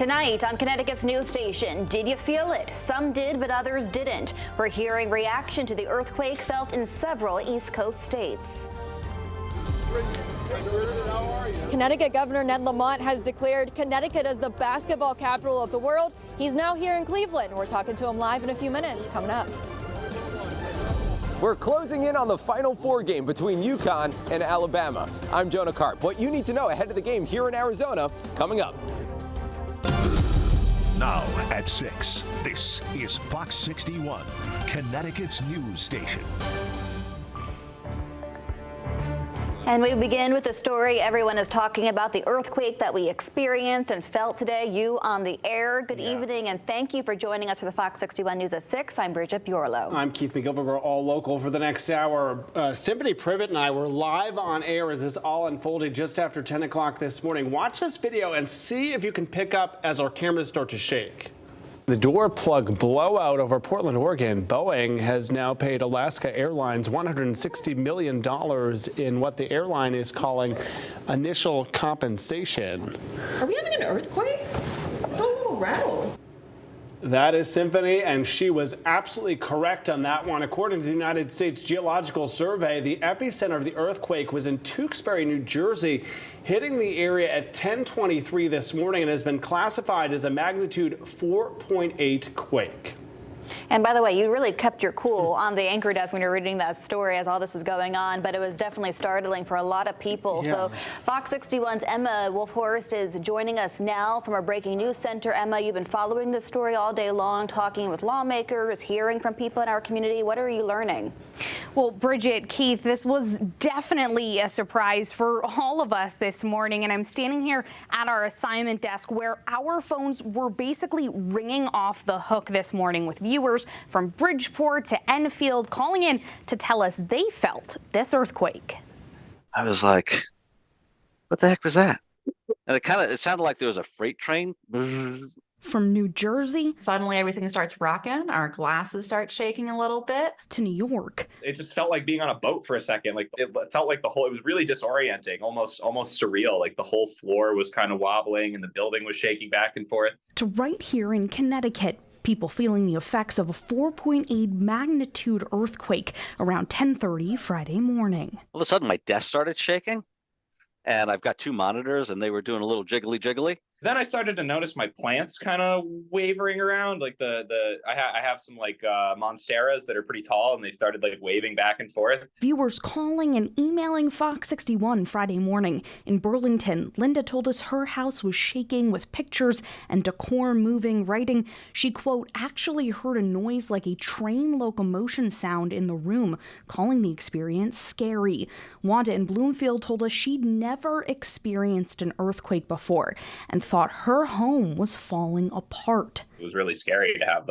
Tonight on Connecticut's news station, did you feel it? Some did, but others didn't. We're hearing reaction to the earthquake felt in several East Coast states. Connecticut Governor Ned Lamont has declared Connecticut as the basketball capital of the world. He's now here in Cleveland. We're talking to him live in a few minutes. Coming up. We're closing in on the Final Four game between UConn and Alabama. I'm Jonah Karp. What you need to know ahead of the game here in Arizona, coming up. Now at 6, this is Fox 61, Connecticut's news station. And we begin with the story everyone is talking about, the earthquake that we experienced and felt today. You on the air. Good evening, and thank you for joining us for the Fox 61 News at 6. I'm Bridget Burelow. I'm Keith McGilvert. We're all local for the next hour. Symphony Privet and I were live on air as this all unfolded just after 10 o'clock this morning. Watch this video and see if you can pick up as our cameras start to shake. The door plug blowout over Portland, Oregon. Boeing has now paid Alaska Airlines $160 million in what the airline is calling initial compensation. Are we having an earthquake? I felt a little rattled. That is Symphony, and she was absolutely correct on that one. According to the United States Geological Survey, the epicenter of the earthquake was in Tewksbury, New Jersey, hitting the area at 10:23 this morning and has been classified as a magnitude 4.8 quake. And by the way, you really kept your cool on the anchor desk when you're reading that story as all this is going on, but it was definitely startling for a lot of people. Yeah. So Fox 61's Emma Wolfhorst is joining us now from our breaking news center. Emma, you've been following this story all day long, talking with lawmakers, hearing from people in our community. What are you learning? Well, Bridget, Keith, this was definitely a surprise for all of us this morning. And I'm standing here at our assignment desk where our phones were basically ringing off the hook this morning with viewers from Bridgeport to Enfield calling in to tell us they felt this earthquake. I was like, what the heck was that? And it sounded like there was a freight train. From New Jersey. Suddenly everything starts rocking. Our glasses start shaking a little bit. To New York. It just felt like being on a boat for a second. Like it felt like it was really disorienting, almost surreal. Like the whole floor was kind of wobbling and the building was shaking back and forth. To right here in Connecticut. People feeling the effects of a 4.8 magnitude earthquake around 10:30 Friday morning. All of a sudden, my desk started shaking, and I've got two monitors, and they were doing a little jiggly. Then I started to notice my plants kind of wavering around. Like I have some monsteras that are pretty tall, and they started like waving back and forth. Viewers calling and emailing Fox 61 Friday morning. In Burlington, Linda told us her house was shaking with pictures and decor moving, writing she, quote, actually heard a noise like a train locomotion sound in the room, calling the experience scary. Wanda in Bloomfield told us she'd never experienced an earthquake before and thought her home was falling apart. It was really scary to have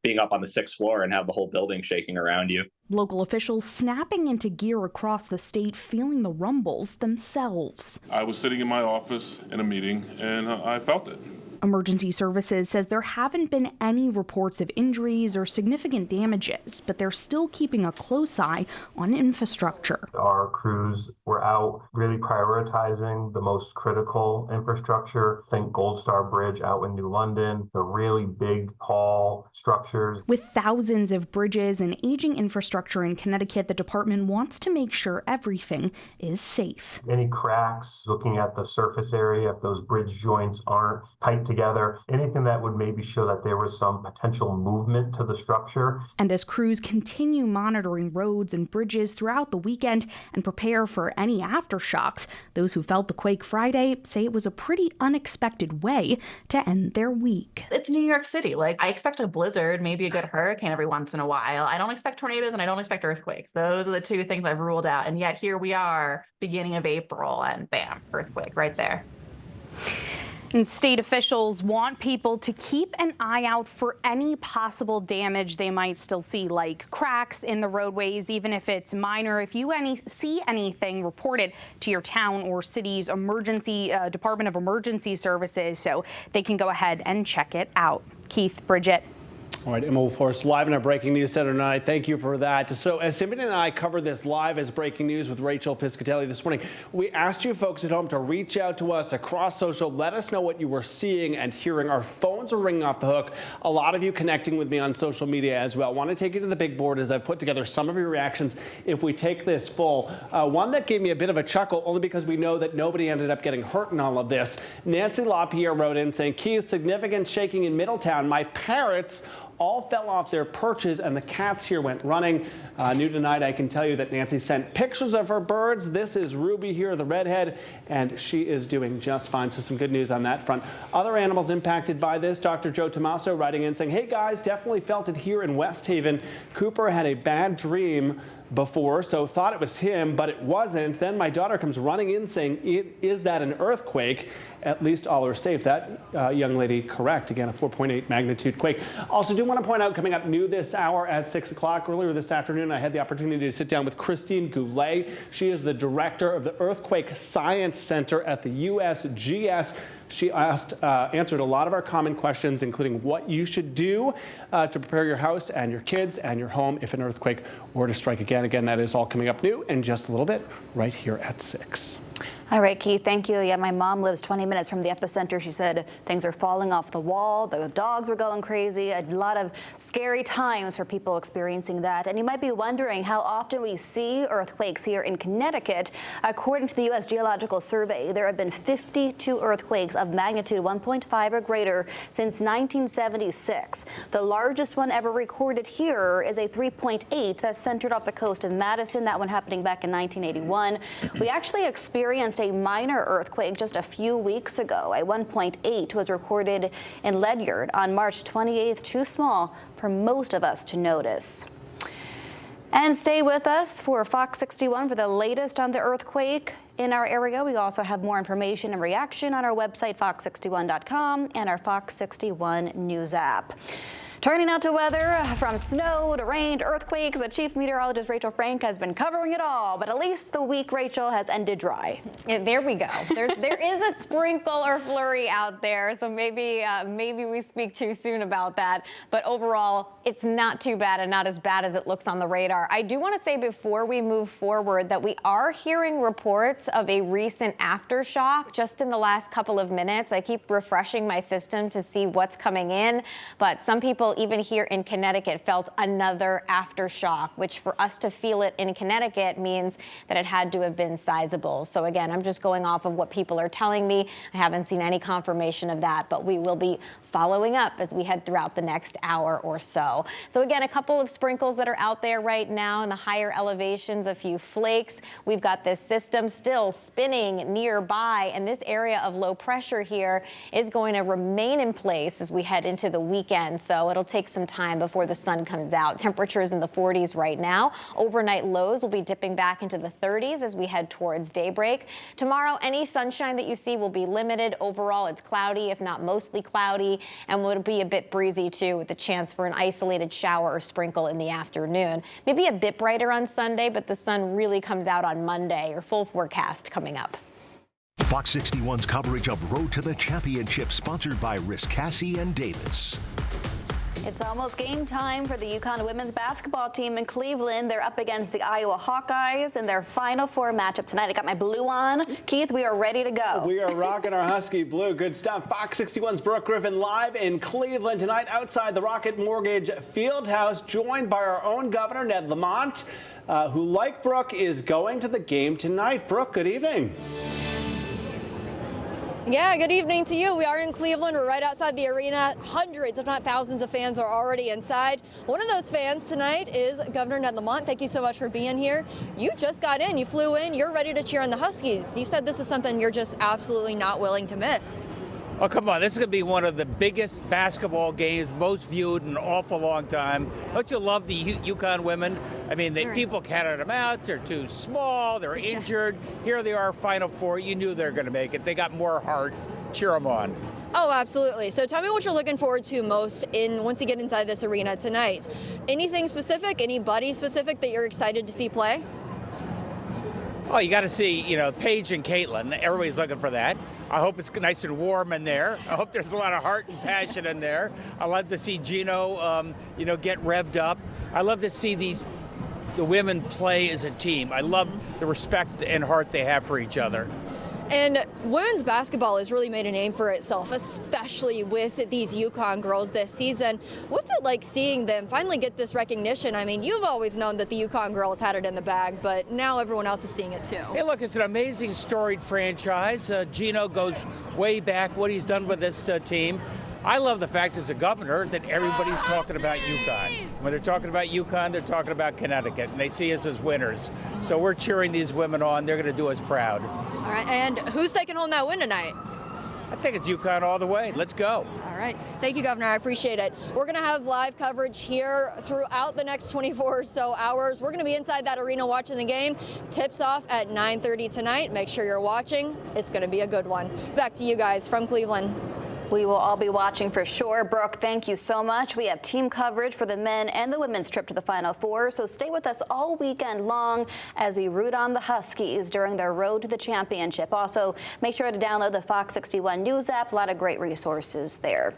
being up on the 6th floor and have the whole building shaking around you. Local officials snapping into gear across the state, feeling the rumbles themselves. I was sitting in my office in a meeting and I felt it. Emergency Services says there haven't been any reports of injuries or significant damages, but they're still keeping a close eye on infrastructure. Our crews were out really prioritizing the most critical infrastructure. Think Gold Star Bridge out in New London, the really big, tall structures. With thousands of bridges and aging infrastructure in Connecticut, the department wants to make sure everything is safe. Any cracks, looking at the surface area, if those bridge joints aren't tight together, anything that would maybe show that there was some potential movement to the structure. And as crews continue monitoring roads and bridges throughout the weekend and prepare for any aftershocks, those who felt the quake Friday say it was a pretty unexpected way to end their week. It's New York City. I expect a blizzard, maybe a good hurricane every once in a while. I don't expect tornadoes and I don't expect earthquakes. Those are the two things I've ruled out. And yet here we are, beginning of April, and bam, earthquake right there. And state officials want people to keep an eye out for any possible damage they might still see, like cracks in the roadways, even if it's minor. If you see anything, report it to your town or city's emergency Department of Emergency Services so they can go ahead and check it out. Keith, Bridget. All right, Emma Force live in our breaking news center tonight. Thank you for that. So as Simon and I covered this live as breaking news with Rachel Piscatelli this morning, we asked you folks at home to reach out to us across social. Let us know what you were seeing and hearing. Our phones are ringing off the hook. A lot of you connecting with me on social media as well. Want to take you to the big board as I've put together some of your reactions if we take this full. One that gave me a bit of a chuckle, only because we know that nobody ended up getting hurt in all of this. Nancy LaPierre wrote in saying, Keith, significant shaking in Middletown. My parrots all fell off their perches and the cats here went running. New tonight, I can tell you that Nancy sent pictures of her birds. This is Ruby here, the redhead, and she is doing just fine. So some good news on that front. Other animals impacted by this, Dr. Joe Tomaso writing in saying, hey guys, definitely felt it here in West Haven. Cooper had a bad dream before, so thought it was him, but it wasn't. Then my daughter comes running in saying, is that an earthquake? At least all are safe. That young lady correct. Again, a 4.8 magnitude quake. Also do want to point out, coming up new this hour at 6 o'clock, earlier this afternoon, I had the opportunity to sit down with Christine Goulet. She is the director of the Earthquake Science Center at the USGS. She answered a lot of our common questions, including what you should do to prepare your house and your kids and your home if an earthquake were to strike again. Again, that is all coming up new in just a little bit right here at 6. All right, Keith, thank you. Yeah, my mom lives 20 minutes from the epicenter. She said things are falling off the wall. The dogs were going crazy. A lot of scary times for people experiencing that. And you might be wondering how often we see earthquakes here in Connecticut. According to the U.S. Geological Survey, there have been 52 earthquakes of magnitude 1.5 or greater since 1976. The largest one ever recorded here is a 3.8 that's centered off the coast of Madison, that one happening back in 1981. We actually experienced a minor earthquake just a few weeks ago. A 1.8 was recorded in Ledyard on March 28th, too small for most of us to notice. And stay with us for Fox 61 for the latest on the earthquake in our area. We also have more information and reaction on our website, fox61.com, and our Fox 61 News app. Turning out to weather, from snow to rain to earthquakes, the chief meteorologist Rachel Frank has been covering it all, but at least the week, Rachel, has ended dry. Yeah, there we go. There is a sprinkle or flurry out there, so maybe we speak too soon about that. But overall, it's not too bad and not as bad as it looks on the radar. I do want to say before we move forward that we are hearing reports of a recent aftershock just in the last couple of minutes. I keep refreshing my system to see what's coming in, but some people even here in Connecticut felt another aftershock, which for us to feel it in Connecticut means that it had to have been sizable. So again, I'm just going off of what people are telling me. I haven't seen any confirmation of that, but we will be following up as we head throughout the next hour or so. So again, a couple of sprinkles that are out there right now in the higher elevations, a few flakes. We've got this system still spinning nearby, and this area of low pressure here is going to remain in place as we head into the weekend. So it'll take some time before the sun comes out. Temperatures in the 40s right now. Overnight lows will be dipping back into the 30s as we head towards daybreak. Tomorrow, any sunshine that you see will be limited. Overall, it's cloudy, if not mostly cloudy, and will be a bit breezy too, with a chance for an isolated shower or sprinkle in the afternoon. Maybe a bit brighter on Sunday, but the sun really comes out on Monday. Your full forecast coming up. Fox 61's coverage of Road to the Championship, sponsored by Riscassi and Davis. It's almost game time for the UConn women's basketball team in Cleveland. They're up against the Iowa Hawkeyes in their Final Four matchup tonight. I got my blue on. Keith, we are ready to go. We are rocking our Husky blue. Good stuff. Fox 61's Brooke Griffin live in Cleveland tonight outside the Rocket Mortgage Fieldhouse, joined by our own governor, Ned Lamont, who, like Brooke, is going to the game tonight. Brooke, good evening. Yeah, good evening to you. We are in Cleveland. We're right outside the arena. Hundreds, if not thousands, of fans are already inside. One of those fans tonight is Governor Ned Lamont. Thank you so much for being here. You just got in. You flew in. You're ready to cheer on the Huskies. You said this is something you're just absolutely not willing to miss. Oh, come on. This is going to be one of the biggest basketball games, most viewed in an awful long time. Don't you love the UConn women? I mean, people counted them out. They're too small. They're injured. Here they are, Final Four. You knew they were going to make it. They got more heart. Cheer them on. Oh, absolutely. So tell me what you're looking forward to most once you get inside this arena tonight. Anything specific, anybody specific that you're excited to see play? Oh, you got to see, Paige and Caitlin. Everybody's looking for that. I hope it's nice and warm in there. I hope there's a lot of heart and passion in there. I love to see Gino, get revved up. I love to see the women play as a team. I love the respect and heart they have for each other. And women's basketball has really made a name for itself, especially with these UConn girls this season. What's it like seeing them finally get this recognition? I mean, you've always known that the UConn girls had it in the bag, but now everyone else is seeing it too. Hey, look, it's an amazing storied franchise. Gino goes way back, what he's done with this team. I love the fact as a governor that everybody's talking about UConn. When they're talking about UConn, they're talking about Connecticut, and they see us as winners. So we're cheering these women on. They're going to do us proud. All right, and who's taking home that win tonight? I think it's UConn all the way. Let's go. All right. Thank you, Governor. I appreciate it. We're going to have live coverage here throughout the next 24 or so hours. We're going to be inside that arena watching the game. Tips off at 9:30 tonight. Make sure you're watching. It's going to be a good one. Back to you guys from Cleveland. We will all be watching for sure. Brooke, thank you so much. We have team coverage for the men and the women's trip to the Final Four, so stay with us all weekend long as we root on the Huskies during their road to the championship. Also, make sure to download the Fox 61 News app. A lot of great resources there.